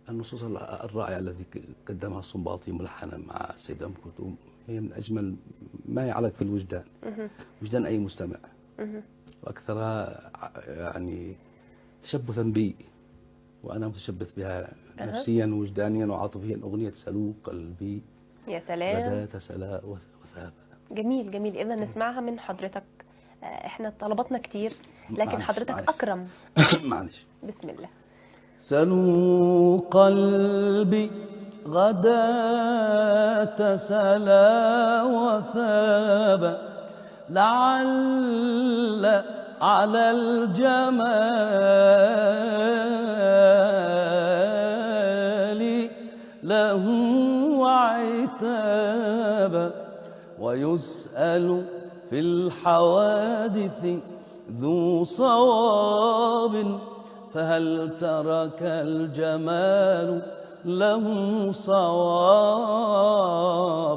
النصوص الرائعة التي قدمها السنباطي ملحنا مع السيدة أم كلثوم هي من أجمل ما يعلق في الوجدان، وجدان أي مستمع، وأكثرها يعني تشبثا بي، وأنا متشبث بها نفسيا ووجدانيا وعاطفيا. أغنية سلوك قلبي يا سلام، بدا تسلا وثابا. جميل جميل. إذا نسمعها من حضرتك. احنا طلباتنا كتير لكن معلش حضرتك معلش أكرم. معلش. بسم الله. سلوا قلبي غدا تسلا وثابا، لعل على الجمال له عتابا، ويسأل في الحوادث ذو صواب، فهل ترك الجمال له صواب.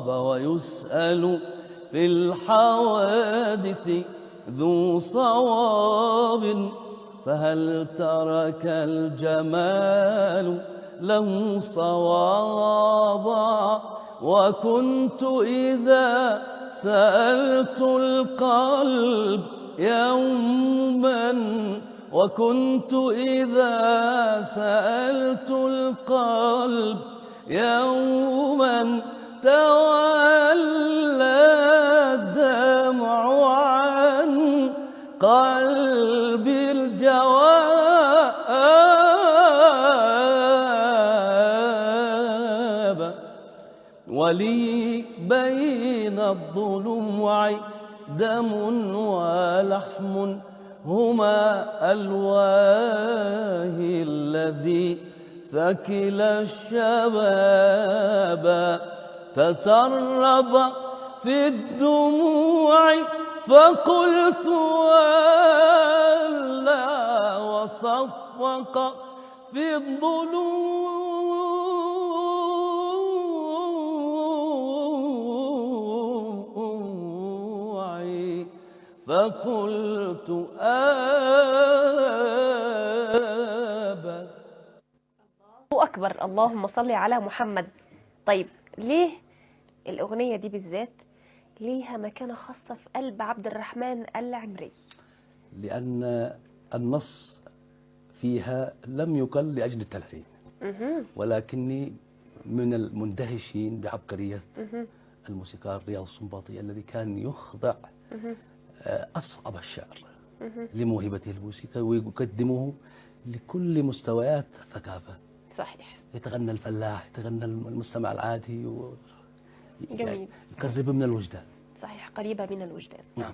ويسأل في الحوادث ذو صواب، فهل ترك الجمال له صوابا. وكنت إذا سألت القلب يوما، وكنت إذا سألت القلب يوما تولى الدمع عن قلبي الجواب، ولي بين الضلوع دم ولحم، هما ألواه الذي ثكل الشباب. تسرب في الدموع فقلت ولا، وصفق في الضلوع فقلت آبا. الله أكبر، اللهم صل على محمد. طيب ليه الأغنية دي بالذات ليها مكانة خاصة في قلب عبد الرحمن العمري؟ لأن النص فيها لم يقل لأجل التلحين، ولكني من المندهشين بعبقرية الموسيقار رياض السنباطي الذي كان يخضع أصعب الشعر لموهبته الموسيقى ويقدمه لكل مستويات الثقافة. صحيح. يتغنى الفلاح، يتغنى المستمع العادي، جميل. يقرب من الوجدان. صحيح، قريبة من الوجدان. نعم.